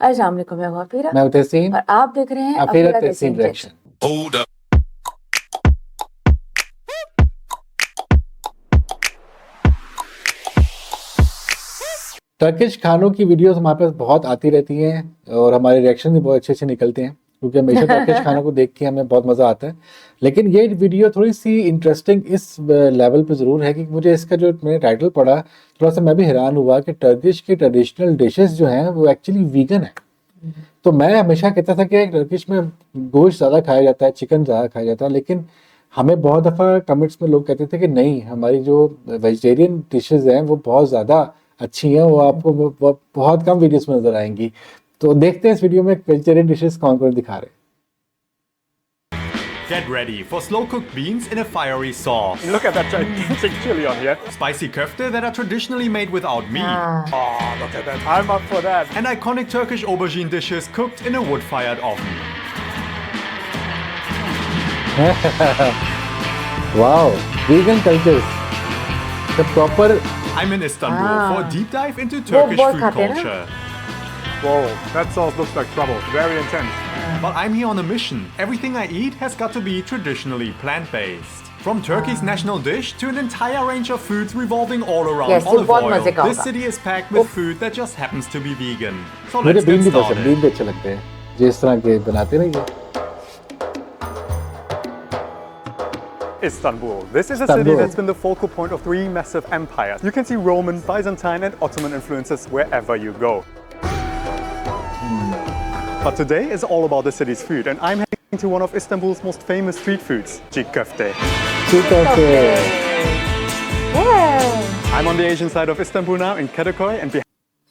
अस्सलाम वालेकुम, मैं हूं अफीरा मैं तहसीन और आप देख रहे हैं अफीरा अफीरा तहसीन तहसीन रिएक्शन। टर्किश खानों की वीडियोस हमारे पास बहुत आती रहती हैं और हमारे रिएक्शन भी बहुत अच्छे अच्छे निकलते हैं क्योंकि हमेशा टर्किश खानों को देख के हमें बहुत मज़ा आता है। लेकिन ये वीडियो थोड़ी सी इंटरेस्टिंग इस लेवल पे ज़रूर है कि मुझे इसका जो मैंने टाइटल पढ़ा थोड़ा सा मैं भी हैरान हुआ कि टर्किश की ट्रेडिशनल डिशेस जो हैं वो एक्चुअली वीगन है। तो मैं हमेशा कहता था कि टर्किश में गोश्त ज़्यादा खाया जाता है, चिकन ज़्यादा खाया जाता है, लेकिन हमें बहुत दफ़ा कमेंट्स में लोग कहते थे कि नहीं, हमारी जो वेजिटेरियन डिशेस हैं वो बहुत ज़्यादा अच्छी हैं, वो आपको बहुत कम वीडियोस में नज़र आएंगी। तो देखते हैं इस वीडियो में वेजिटेरियन डिशेस कौन कौन दिखा रहे हैं। Get ready for slow-cooked beans in a fiery sauce. Look at that gigantic chili on here. Spicy köfte that are traditionally made without meat. Oh, look at that. I'm up for that. And iconic Turkish aubergine dishes cooked in a wood-fired oven. Wow, vegan cultures. The proper. I'm in Istanbul for a deep dive into Turkish food culture. Whoa, that sauce looks like trouble. Very intense. But I'm here on a mission. Everything I eat has got to be traditionally plant-based. From Turkey's national dish to an entire range of foods revolving all around olive oil. This city is packed with food that just happens to be vegan. So let's get started. Bean भी अच्छे लगते हैं, जिस तरह के बनाते नहीं है। Istanbul. This is a city that's been the focal point of three massive empires. You can see Roman, Byzantine and Ottoman influences wherever you go. But today is all about the city's food, and I'm heading to one of Istanbul's most famous street foods, köfte. I'm on the Asian side of Istanbul now, in Kadıköy, and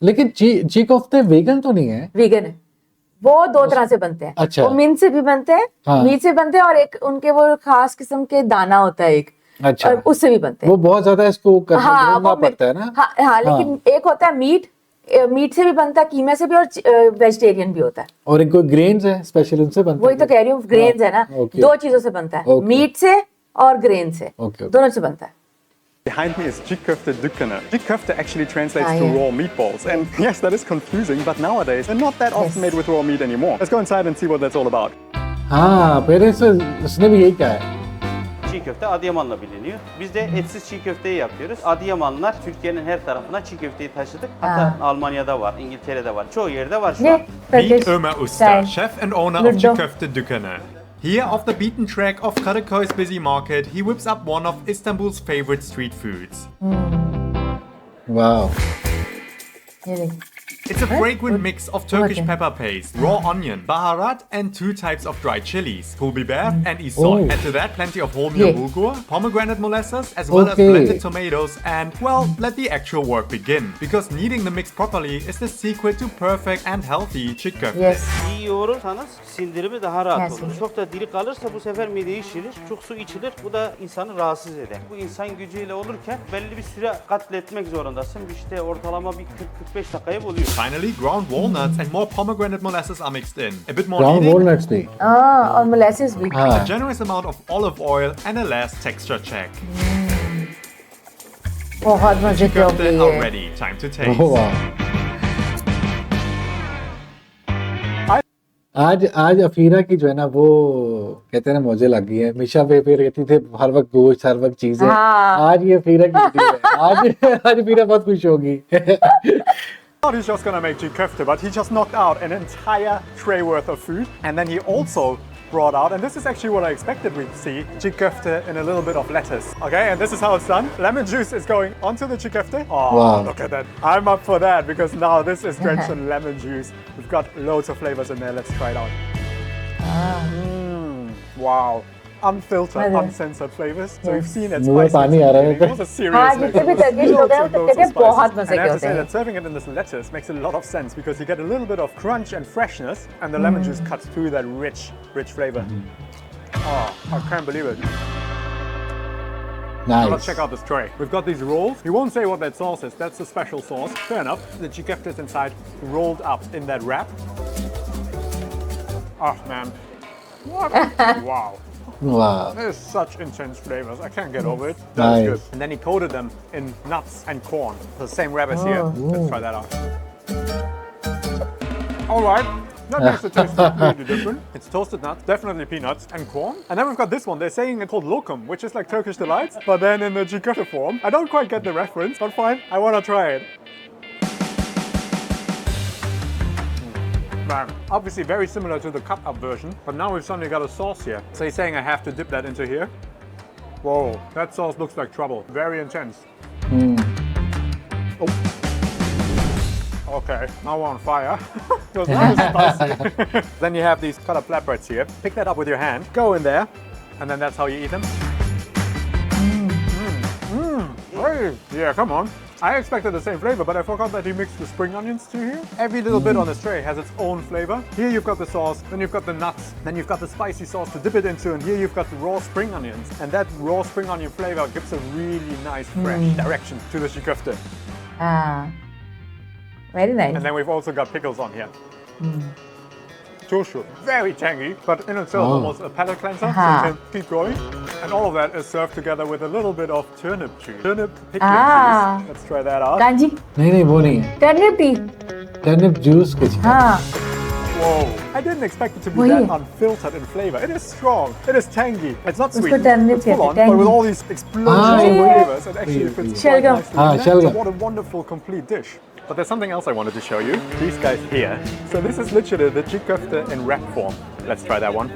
लेकिन ची कोफ्ते vegan तो नहीं है? Vegan है। वो दो तरह से बनते हैं। अच्छा। वो मिंट से भी बनते हैं, मीट से बनते हैं, और एक उनके वो खास किस्म के दाना होता है एक। अच्छा। और उससे भी बनते हैं। वो बहुत ज्यादा इसको करना पड़ता है ना? हाँ, लेकिन एक होता है मीट से भी बनता है, कीमे से भी, और वेजिटेरियन भी होता है। और एक कोई ग्रेन्स है स्पेशल, उनसे बनता है। वही तो कह रही हूँ, ग्रेन्स है ना, दो चीजों से बनता है, मीट से और ग्रेन से, दोनों से बनता है। Behind me is köfte dükkana. Köfte actually translates to raw meatballs, and yes, that is confusing, but nowadays they're not that often made with raw meat anymore. Let's go inside and see what that's all about. हाँ, पहले उसने भी यही कहा है। Çiğ köfte Adıyaman'la biliniyor. Biz de etsiz çiğ köfteyi yapıyoruz. Adıyamanlılar Türkiye'nin her tarafına çiğ köfteyi taşıdık. Hatta Almanya'da var, İngiltere'de var. Çoğu yerde var şu an. Meet Ömer Usta, chef and owner of köfte dükkana. Here, off the beaten track of Kadıköy's busy market, he whips up one of Istanbul's favorite street foods. Wow. It's a fragrant mix of Turkish pepper paste, raw onion, baharat, and two types of dried chilies, pul biber and isoy. Add to that plenty of wholemeal bulgur, pomegranate molasses, as well as blended tomatoes, and, well, let the actual work begin. Because kneading the mix properly is the secret to perfect and healthy çiğ köfte. İyi yoğurursanız sindirimi daha rahat olur. Çok da diri kalırsa bu sefer mideyi şirir, çok su içilir, bu da insanı rahatsız eder. Bu insan gücüyle olurken belli bir süre katletmek zorundasın. İşte ortalama bir 40-45 dakikayı buluyor. Finally, ground walnuts and more pomegranate molasses are mixed in. A bit more Ground kneading. walnuts भी। और molasses भी। A generous amount of olive oil and a last texture check. बहुत मजे की होगी Köfte ये। are ready. Time to taste. Oh, wow. आज अफीरा की जो है ना, वो कहते हैं ना, मौजे लग गई है। हमेशा पे रहती थे हर वक्त गोश्त, हर वक्त चीजें। आज ये अफीरा की वीडियो है। आज अफीरा बहुत खुश होगी। thought he's just gonna make köfte, but he just knocked out an entire tray worth of food, and then he also brought out, and this is actually what I expected we'd see, köfte and a little bit of lettuce. Okay, and this is how it's done. Lemon juice is going onto the köfte. Oh, wow. Look at that. I'm up for that because now this is drenched in lemon juice. We've got loads of flavors in there. Let's try it out. Wow. Unfiltered, uncensored flavors. So we've seen it spicy. It was a serious flavor. And I have to say that serving it in this lettuce makes a lot of sense because you get a little bit of crunch and freshness, and the lemon juice cuts through that rich flavor. Oh, I can't believe it. Nice. So let's check out this tray. We've got these rolls. We won't say what that sauce is. That's a special sauce. Fair enough. The köfte is inside, rolled up in that wrap. Oh man. What? Wow. Wow. There's such intense flavors. I can't get over it. That's Nice. good. And then he coated them in nuts and corn. The same wrap as here. Let's try that out. All right. That makes the taste completely different. It's toasted nuts, definitely peanuts, and corn. And then we've got this one. They're saying it's called lokum, which is like Turkish delights, but then in the çiğ form. I don't quite get the reference, but fine. I want to try it. Man, obviously very similar to the cut-up version, but now we've suddenly got a sauce here. So he's saying I have to dip that into here. Whoa, that sauce looks like trouble. Very intense. Oh. Okay, now we're on fire. It was not as spicy. Then you have these cut up flatbreads here. Pick that up with your hand, go in there, and then that's how you eat them. Hey, yeah, come on. I expected the same flavor, but I forgot that he mixed the spring onions too here. Every little bit on this tray has its own flavor. Here you've got the sauce, then you've got the nuts, then you've got the spicy sauce to dip it into, and here you've got the raw spring onions. And that raw spring onion flavor gives a really nice, fresh direction to the çiğ köfte. Very nice. And then we've also got pickles on here. Turşu, very tangy, but in itself almost a palate cleanser, so you can keep going. And all of that is served together with a little bit of turnip juice. Turnip pickling juice. Let's try that out. Kanji. नहीं वो नहीं है. Turnip tea. Turnip juice कुछ. Whoa! I didn't expect it to be that unfiltered in flavor. It is strong. It is tangy. It's not sweet. It's full on, but with all these explosions of flavors, it actually fits quite nicely. So what a wonderful complete dish. But there's something else I wanted to show you. These guys here. So this is literally the çiğ köfte in wrap form. Let's try that one.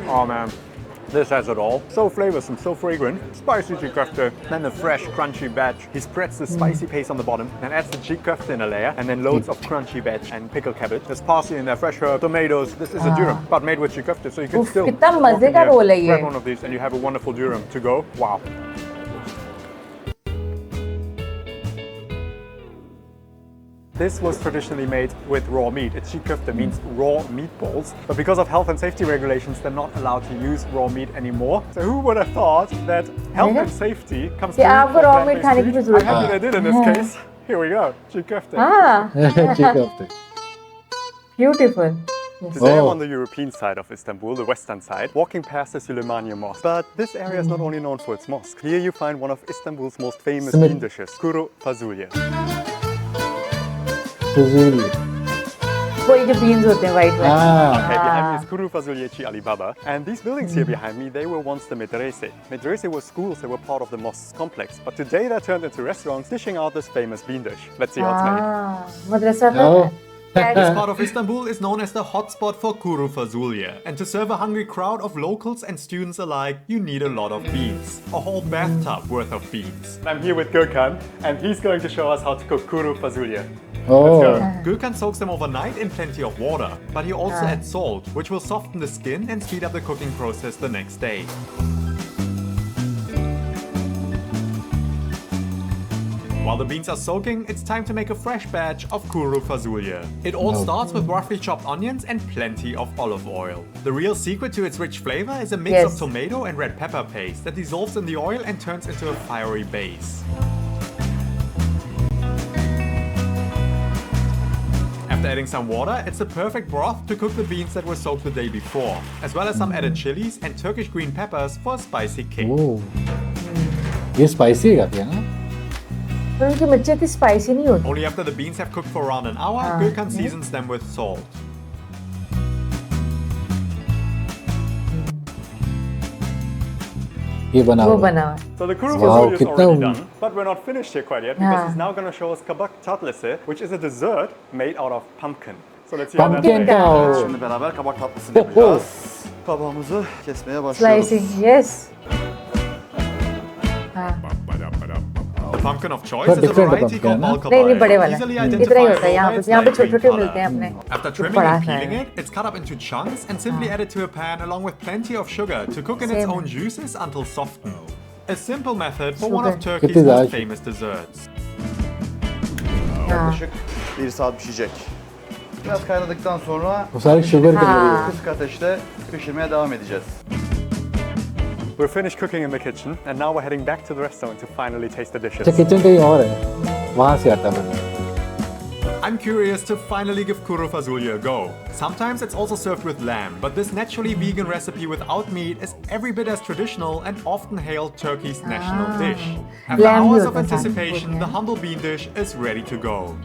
Oh man, this has it all. So flavorsome, so fragrant. Spicy çiğ köfte, then the fresh, crunchy veg. He spreads the spicy paste on the bottom and adds the çiğ köfte in a layer, and then loads of crunchy veg and pickled cabbage. There's parsley in there, fresh herb, tomatoes. This is a dürüm, but made with çiğ köfte, so you can still कितना मजे का role है ये. grab one of these and you have a wonderful dürüm to go. Wow. This was traditionally made with raw meat. It's çiğ köfte means raw meatballs, but because of health and safety regulations, they're not allowed to use raw meat anymore. So who would have thought that health and safety comes through आपको raw meat खाने की जरूरत I'm happy they did in this case. Here we go, çiğ köfte. çiğ köfte. Beautiful. Today I'm on the European side of Istanbul, the western side, walking past the Süleymaniye Mosque. But this area is not only known for its mosque. Here you find one of Istanbul's most famous bean dishes, kuru fasulye. वो ये जो beans होते हैं white में. Okay, behind me is kuru fasulye Ali Baba. And these buildings here behind me, they were once the medrese. Medrese were schools that were part of the mosque complex. But today they're turned into restaurants, dishing out this famous bean dish. Let's see how it's made. मदरसा में. This part of Istanbul is known as the hotspot for kuru fasulye. And to serve a hungry crowd of locals and students alike, you need a lot of beans. A whole bathtub worth of beans. I'm here with Gürkan, and he's going to show us how to cook kuru fasulye. Let's go. Gürkan soaks them overnight in plenty of water, but he also adds salt, which will soften the skin and speed up the cooking process the next day. While the beans are soaking, it's time to make a fresh batch of kuru fasulye. It all starts with roughly chopped onions and plenty of olive oil. The real secret to its rich flavor is a mix of tomato and red pepper paste that dissolves in the oil and turns into a fiery base. After adding some water, it's the perfect broth to cook the beans that were soaked the day before, as well as some added chilies and Turkish green peppers for a spicy kick. ये spicy है काफी ना? पर उनकी मिर्ची इतनी spicy नहीं होती. Only after the beans have cooked for around an hour, Gürkan seasons them with salt. ये बना वो हुआ. बना हुआ. So the kuru fasulye is already done, but we're not finished here quite yet because he's now going to show us kabak tatlısı, which is a dessert made out of pumpkin. So let's see how that Pumpkin tastes. cow. Şimdi beraber kabak tatlısını yapacağız. Kabağımızı kesmeye başlıyoruz. Slicing, yes. The pumpkin of choice is a different variety pumpkin, called huh? नहीं नहीं बड़े malkabay, वाला. easily इतना ही identifiable होता है यहाँ by पे. its यहाँ पे light छोटे green छोटे color. मिलते हैं अपने. After trimming and peeling it, it's cut up into chunks and simply added to a pan along with plenty of sugar to cook in its own juices until softened. A simple method for one of Turkey's Kitti most daha- famous desserts. Yaklaşık 1 saat pişecek. Biraz kaynadıktan sonra वो सारी sugar के लिए. kısık ateşte pişirmeye devam edeceğiz. We're finished cooking in the kitchen, and now we're heading back to the restaurant to finally taste the dishes. अच्छा kitchen कहीं और है. वहाँ से आता है. I'm curious to finally give kuru fasulye a go. Sometimes it's also served with lamb, but this naturally vegan recipe without meat is every bit as traditional and often hailed Turkey's national dish. After Lamb hours bhi of hota hai anticipation, Turkey the mein. humble bean dish is ready to go.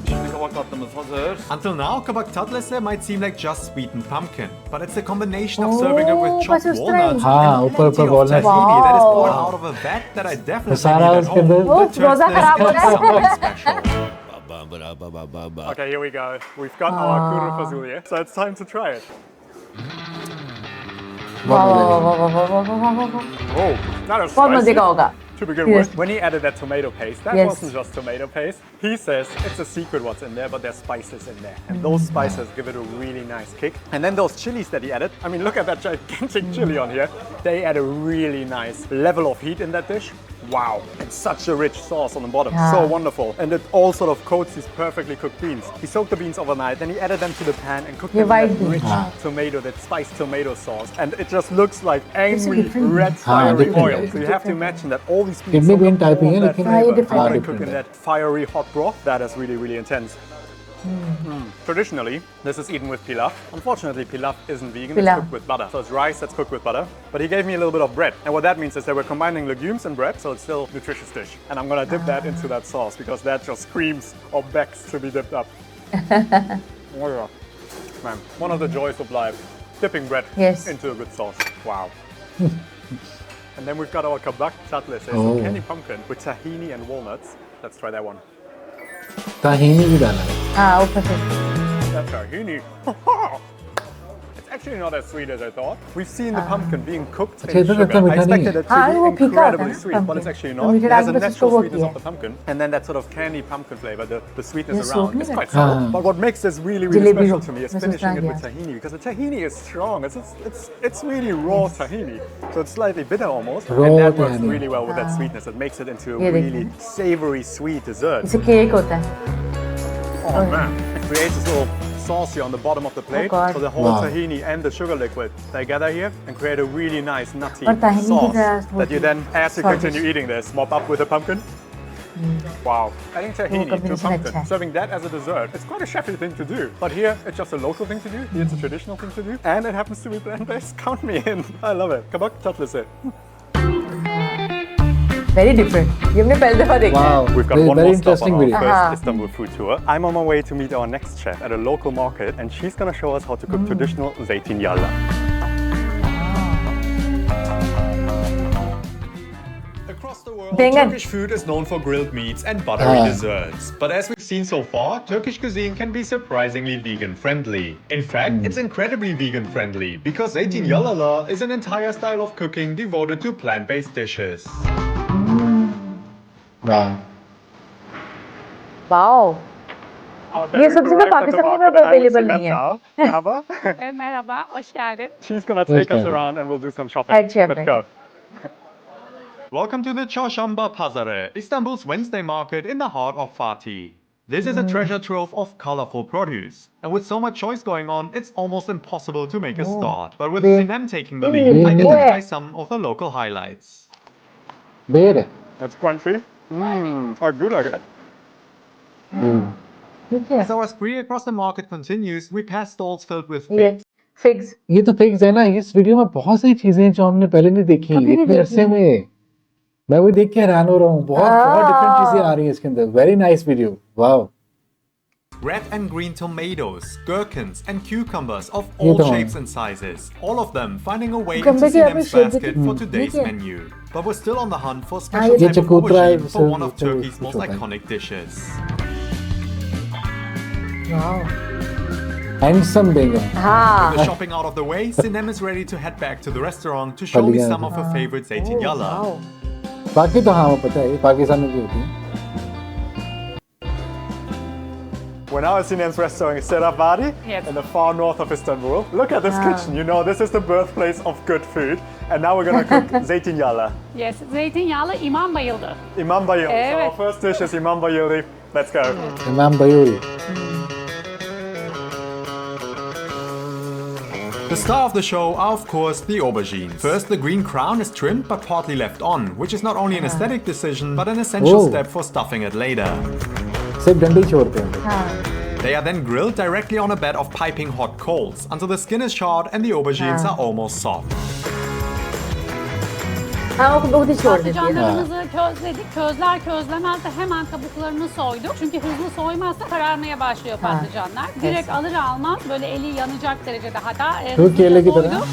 Şimdi kabak tatlımız hazır. Until now, kabak tatlisi might seem like just sweetened pumpkin, but it's a combination of serving it with chopped बस उस तरह walnuts ही। हाँ, and ऊपर plenty of walnuts। tahini that is poured Wow. out of a vat that I definitely सारा need at उसके home. अंदर Oh, That turns रोजा this खराब हो into रहा है। something special. Okay, here we go. We've got our kuru fasulye, so it's time to try it. वाह वाह वाह वाह वाह वाह वाह वाह वाह। Oh, that is बहुत मजे spicy. का होगा। To begin Yes. with, when he added that tomato paste, that Yes. wasn't just tomato paste. He says it's a secret what's in there, but there's spices in there. And those spices give it a really nice kick. And then those chilies that he added, I mean, look at that gigantic chili on here. They add a really nice level of heat in that dish. Wow, it's such a rich sauce on the bottom, Yeah. so wonderful. And it all sort of coats these perfectly cooked beans. He soaked the beans overnight, then he added them to the pan and cooked Yeah, them in white that beans. rich tomato, that spiced tomato sauce. And it just looks like It's a angry different red bean. fiery different oil. bean. So you have to imagine that all these beans Kidney soak bean up type all ही है, that लेकिन हाँ, ये flavor. different How they है। cook in that fiery hot broth, that is really, really intense. Traditionally, this is eaten with pilaf. Unfortunately, pilaf isn't vegan, Pilaf. it's cooked with butter. So it's rice that's cooked with butter. But he gave me a little bit of bread. And what that means is that we're combining legumes and bread, so it's still a nutritious dish. And I'm gonna dip that into that sauce because that just screams or begs to be dipped up. Oh yeah. Man, one of the joys of life, dipping bread Yes. into a good sauce. Wow. And then we've got our kabak tatlisi, so Oh. candy pumpkin with tahini and walnuts. Let's try that one. ताहीनी भी डाला है। हाँ ऊपर से। That tahini. It's actually not as sweet as I thought. We've seen the pumpkin being cooked अच्छा, in इतना sugar. इतना I मीठा नहीं expected है। it to हाँ, be वो फीका होता है incredibly ना, sweet, but pumpkin। it's actually तो not. It मीठा has डाल a के बस natural उसको वो sweetness किया of the pumpkin, and then that sort of candy pumpkin flavor, the sweetness Yes, around. so It's good. quite subtle. हाँ। But what makes this really, really Jalebi special ho, to me is बस finishing उसमें it with गया। tahini, because the tahini is strong. It's really raw tahini, so it's slightly bitter almost, Raw and that works tahini. really well with that sweetness. It makes it into a ये really देखिए। savory, sweet dessert. इसे cake होता है। Oh man, it creates this little sauce here on the bottom of the plate. God. So the whole Wow. tahini and the sugar liquid, they gather here and create a really nice nutty और tahini की sauce तरह that you then, as you स्वादिष्ट। continue eating this, mop up with a pumpkin. Wow, adding tahini to combination pumpkin, अच्छा है। serving that as a dessert, it's quite a chefy thing to do. But here, it's just a local thing to do, here it's a traditional thing to do, and it happens to be plant-based. Count me in. I love it. Kabak tatlisi. Very different. ये हमने पहली दफा देखा है। Wow, We've got very, one very more stop on interesting our video. first Istanbul food tour. I'm on my way to meet our next chef at a local market, and she's going to show us how to cook traditional zeytinyağlı. Across the world, Bengal. Turkish food is known for grilled meats and buttery Ah. desserts. But as we've seen so far, Turkish cuisine can be surprisingly vegan-friendly. In fact, it's incredibly vegan-friendly because zeytinyağlı is an entire style of cooking devoted to plant-based dishes. Wow. Wow. ये सब चीजें पाकिस्तान में available नहीं है। Merhaba, hoş geldin. She's going to take us Okay. around and we'll do some shopping. Head chef, Let's right? go. Welcome to the Çarşamba Pazarı, Istanbul's Wednesday market in the heart of Fatih. This is a treasure trove of colorful produce. And with so much choice going on, it's almost impossible to make a start. But with Sinem taking the lead, I get to try some of the local highlights. बेर है। That's crunchy. I do like it. ठीक है। As our spree across the market continues, we pass stalls filled with ये figs। ये तो fix है ना, इस वीडियो में बहुत सारी चीजें हैं जो हमने पहले नहीं देखी कभी नहीं इतने देखी। अरसे में। मैं वो देख के हैरान हो रहा हूँ, बहुत बहुत डिफरेंट चीजें आ रही हैं इसके अंदर। Very nice video, wow. Red and green tomatoes, gherkins, and cucumbers of ये all तो shapes and sizes. All of them finding a way Cucumber into की आपने Sinem's shape basket देखी? for today's देखिए। menu. But we're still on the hunt for ये special type of चकोतरा है, aubergine for one of जिससे Turkey's कुछ most होता है। iconic dishes. वाओ। हैंडसम देंगे। हाँ। The shopping out of the way, Sinem is ready to head back to the restaurant to show me बढ़िया some of her favorite zeytinyağlı. Wow. बाकी तो हाँ वो पता है, ये पाकिस्तान में भी होती है। We're now at Sinem's restaurant in Serabadi Yes. in the far north of Istanbul. Look at this kitchen, you know, this is the birthplace of good food. And now we're going to cook zeytinyağlı. Yes, zeytinyağlı imam bayıldı. Imam bayıldı. So Evet. our first dish is imam bayıldı. Let's go. इमाम बयूरी। The star of the show are of course the aubergines. First, the green crown is trimmed but partly left on, which is not only an aesthetic decision but an essential step for stuffing it later. सिर्फ डंडी छोड़ते हैं. They are then grilled directly on a bed of piping hot coals until the skin is charred and the aubergines are almost soft. Patlıcanlarımızı közledik. Közler közlemez de hemen kabuklarını soyduk. Çünkü hızlı soymazsa kararmaya başlıyor patlıcanlar. Direkt alır almaz böyle eli yanacak derecede hatta hızlıca soyduk.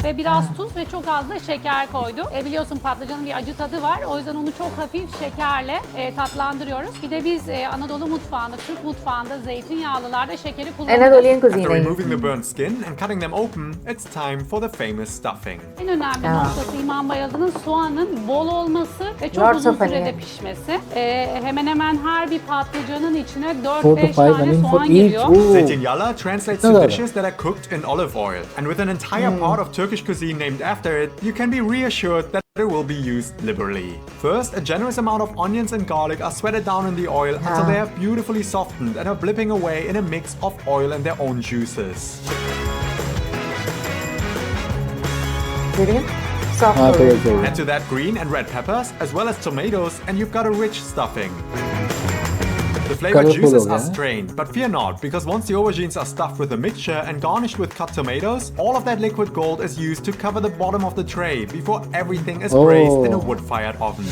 Ve biraz tuz ve çok az da şeker koyduk. Biliyorsun patlıcanın bir acı tadı var. O yüzden onu çok hafif şekerle tatlandırıyoruz. Bir de biz Anadolu mutfağında, Türk mutfağında zeytinyağlılarda şekeri kullanıyoruz. After removing the burnt skin and cutting them open, it's time for the famous stuffing. En önemli noktası İmam Bayıldı'nın soğanın bol olması ve çok uzun sürede pişmesi. Hemen hemen her bir patlıcanın içine 4-5 tane soğan giriyor. Zeytinyağlı translates to dishes that are cooked in olive oil. And with an entire part of Turkish cuisine named after it, you can be reassured that it will be used liberally. First, a generous amount of onions and garlic are sweated down in the oil until they are beautifully softened and are blipping away in a mix of oil and their own juices. Add to that green and red peppers, as well as tomatoes, and you've got a rich stuffing. The flavored juices are strained, but fear not, because once the aubergines are stuffed with the mixture and garnished with cut tomatoes, all of that liquid gold is used to cover the bottom of the tray before everything is braised in a wood-fired oven.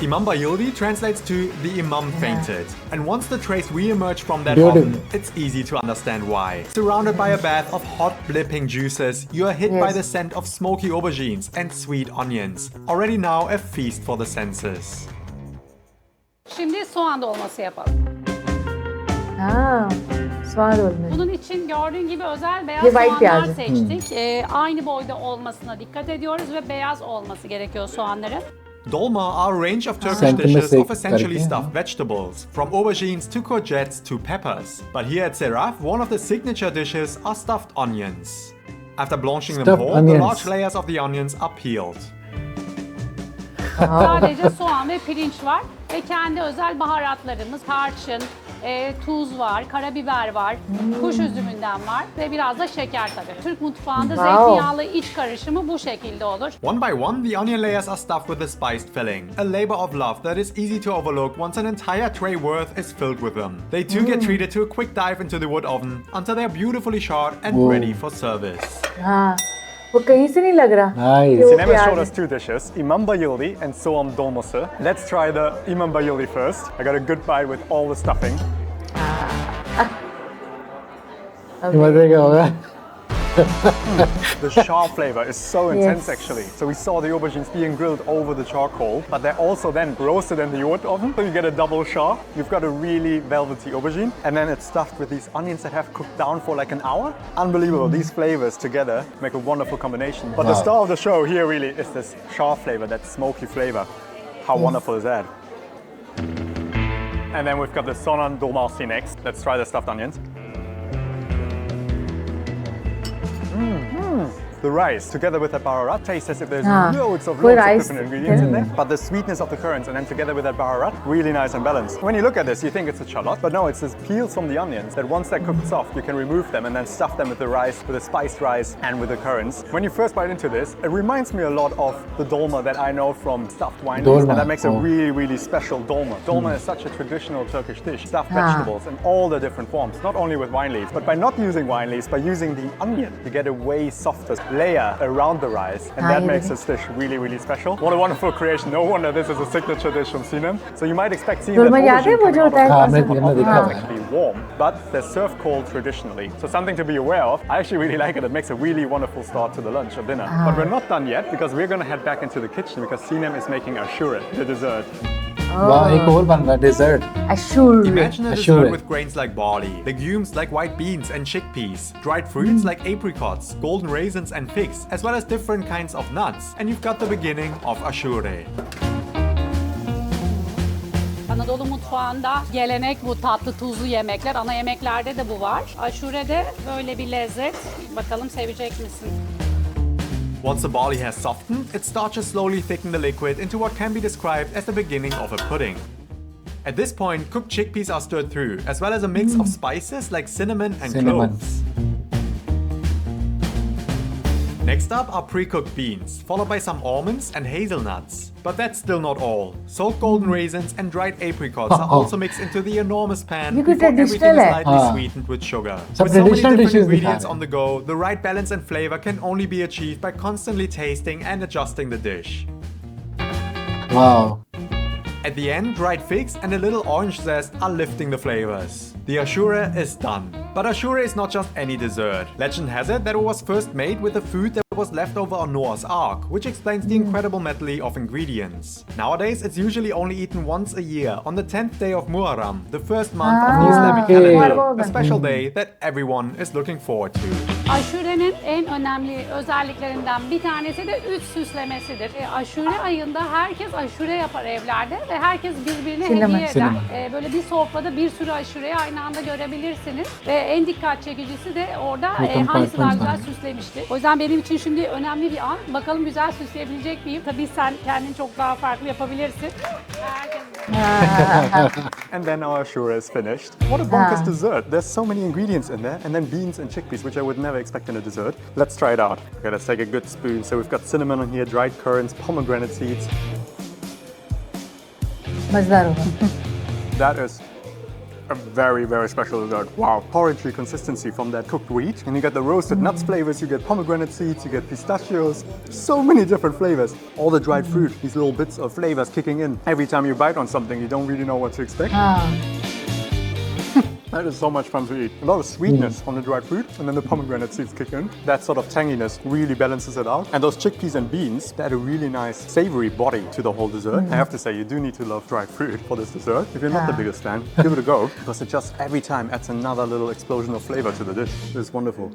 İmam Bayıldı translates to the Imam fainted, and once the trays re-emerge from that oven, it's easy to understand why. Surrounded by a bath of hot blipping juices, you are hit by the scent of smoky aubergines and sweet onions. Already now a feast for the senses. Şimdi soğan dolması yapalım. Soğan dolması. Bunun için gördüğün gibi özel beyaz soğanlar seçtik. Aynı boyda olmasına dikkat ediyoruz ve beyaz olması gerekiyor soğanların. Dolma are a range of Turkish dishes of essentially stuffed vegetables, from aubergines to courgettes to peppers. But here at Seraf, one of the signature dishes are stuffed onions. After blanching them whole, the large layers of the onions are peeled. Sadece soğan ve pirinç var ve kendi özel baharatlarımız, tarçın, tuz var, karabiber var, kuş üzümünden var ve biraz da şeker tabii. Türk mutfağında zeytinyağlı iç karışımı bu şekilde olur. One by one, the onion layers are stuffed with the spiced filling, a labor of love that is easy to overlook once an entire tray worth is filled with them. They too get treated to a quick dive into the wood oven until they are beautifully charred and ready for service. वो कहीं से नहीं लग रहा. Sinem has showed us two dishes, İmam Bayıldı and soğan dolması. Let's try the İmam Bayıldı first. I got a good bite with all the stuffing. The char flavor is so intense actually. So we saw the aubergines being grilled over the charcoal, but they're also then roasted in the wood oven. So you get a double char. You've got a really velvety aubergine, and then it's stuffed with these onions that have cooked down for like an hour. Unbelievable. These flavors together make a wonderful combination. But the star of the show here really is this char flavor, that smoky flavor. How wonderful is that? And then we've got the soğan dolması next. Let's try the stuffed onions. The rice, together with the baharat, tastes as if there's loads of different ingredients in there. But the sweetness of the currants, and then together with that baharat, really nice and balanced. When you look at this, you think it's a shallot, but no, it's this peels from the onions that once they're cooked soft, you can remove them and then stuff them with the rice, with the spiced rice, and with the currants. When you first bite into this, it reminds me a lot of the dolma that I know from stuffed wine leaves, and that makes a really, really special dolma. Dolma is such a traditional Turkish dish, stuffed vegetables in all the different forms, not only with wine leaves, but by not using wine leaves, by using the onion, you get a way softer layer around the rice, and that makes this dish really, really special. What a wonderful creation. No wonder this is a signature dish from Sinem. So you might expect seeing that actually warm, but they're served cold traditionally. So something to be aware of. I actually really like it. It makes a really wonderful start to the lunch or dinner. But we're not done yet, because we're going to head back into the kitchen because Sinem is making ashure, the dessert. Dessert. Imagine a dessert with grains like barley, legumes like white beans and chickpeas, dried fruits like apricots, golden raisins and figs, as well as different kinds of nuts. And you've got the beginning of ashure. Anadolu mutfağında gelenek bu tatlı tuzlu yemekler. Ana yemeklerde de bu var. Aşure'de böyle bir lezzet. Bakalım sevecek misin? Once the barley has softened, its starches slowly thicken the liquid into what can be described as the beginning of a pudding. At this point, cooked chickpeas are stirred through, as well as a mix of spices like cinnamon and cloves. Next up are pre-cooked beans, followed by some almonds and hazelnuts. But that's still not all. Soaked golden raisins and dried apricots are also mixed into the enormous pan before everything is slightly sweetened with sugar. With so many different ingredients on the go, the right balance and flavor can only be achieved by constantly tasting and adjusting the dish. Wow. At the end, dried figs and a little orange zest are lifting the flavors. The ashure is done. But ashure is not just any dessert. Legend has it that it was first made with the food that was left over on Noah's Ark, which explains the incredible medley of ingredients. Nowadays, it's usually only eaten once a year, on the 10th day of Muharram, the first month of the Islamic calendar, a special day that everyone is looking forward to. Aşurenin en önemli özelliklerinden bir tanesi de üç süslemesidir. Aşure ayında herkes aşure yapar evlerde ve herkes birbirine hediye eder. Böyle bir sofrada bir sürü aşureyi aynı anda görebilirsiniz. Ve en dikkat çekicisi de orada hangisi daha güzel süslemişti. O yüzden benim için şimdi önemli bir an. Bakalım güzel süsleyebilecek miyim? Tabii sen kendini çok daha farklı yapabilirsin. And then our ashure is finished. What a bonkers dessert. There's so many ingredients in there, and then beans and chickpeas, which I would never expect in a dessert. Let's try it out. Okay, let's take a good spoon. So we've got cinnamon on here, dried currants, pomegranate seeds. That is a very, very special dessert. Wow, porridgey consistency from that cooked wheat. And you get the roasted nuts flavors, you get pomegranate seeds, you get pistachios. So many different flavors. All the dried fruit, these little bits of flavors kicking in. Every time you bite on something, you don't really know what to expect. That is so much fun to eat. A lot of sweetness on the dried fruit, and then the pomegranate seeds kick in. That sort of tanginess really balances it out. And those chickpeas and beans, they add a really nice savory body to the whole dessert. I have to say, you do need to love dried fruit for this dessert. If you're not the biggest fan, give it a go, because it just every time adds another little explosion of flavor to the dish. It's wonderful.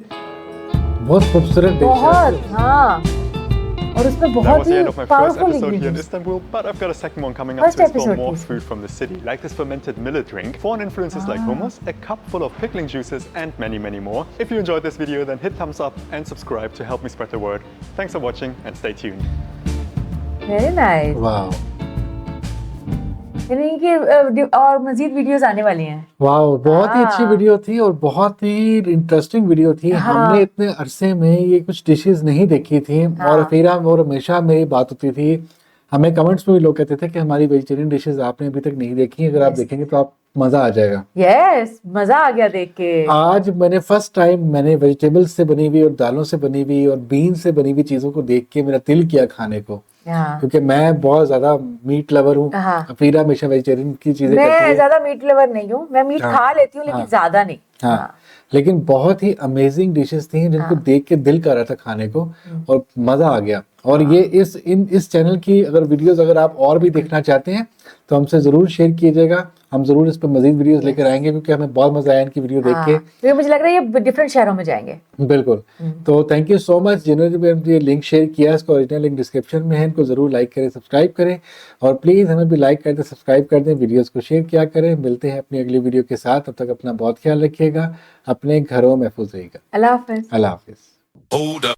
बहुत खूबसूरत dish है। और उसमें बहुत ही powerful episode here in Istanbul, but I've got a second one coming up to explore more food from the city, like this fermented millet drink, foreign influences like hummus, a cup full of pickling juices, and many, many more. If you enjoyed this video, then hit thumbs up and subscribe to help me spread the word. Thanks for watching and stay tuned. Very nice. Wow. इनकी और मजीद videos आने वाली हैं। वाह, बहुत ही अच्छी video थी और बहुत ही इंटरेस्टिंग वीडियो थी। हमने इतने अरसे में ये कुछ डिशेस नहीं देखी थी और अफीरा और हमेशा मेरी बात होती थी, हमें कमेंट्स में भी लोग कहते थे कि हमारी वेजिटेरियन डिशेस आपने अभी तक नहीं देखी, अगर आप देखेंगे तो आप मजा आ जाएगा। यस, मजा आ गया देख के। आज मैंने फर्स्ट टाइम मैंने वेजिटेबल्स से बनी हुई और दालों से बनी हुई और बीन से बनी हुई चीजों को देख के मेरा दिल किया खाने को, क्योंकि मैं बहुत ज्यादा मीट लवर हूँ। अफीरा हमेशा वेजिटेरियन की चीजें करती है। मैं ज्यादा मीट लवर नहीं हूँ, मैं मीट खा लेती हूँ लेकिन ज्यादा नहीं। लेकिन बहुत ही अमेजिंग डिशेस थी जिनको देख के दिल कर रहा था खाने को और मजा आ गया। और ये इस चैनल की अगर वीडियोस अगर आप और भी देखना चाहते हैं तो हमसे जरूर शेयर कीजिएगा, हम जरूर इस पर मजीद वीडियोस लेकर आएंगे, क्योंकि हमें बहुत मजा आया इनकी वीडियो देख के। तो मुझे लग रहा है ये डिफरेंट शहरों में जाएंगे। बिल्कुल। तो थैंक यू सो मच जिन्होंने भी ये लिंक शेयर किया, इसका ओरिजिनल लिंक डिस्क्रिप्शन में है, इनको जरूर लाइक करें, सब्सक्राइब करें और प्लीज हमें भी लाइक कर दें, सब्सक्राइब कर दें, वीडियोस को शेयर किया करें। मिलते हैं अपनी अगली वीडियो के साथ, तब तक अपना बहुत ख्याल रखिएगा, अपने घरों में महफूज रहिएगा। अल्लाह हाफिज। अल्लाह हाफिज।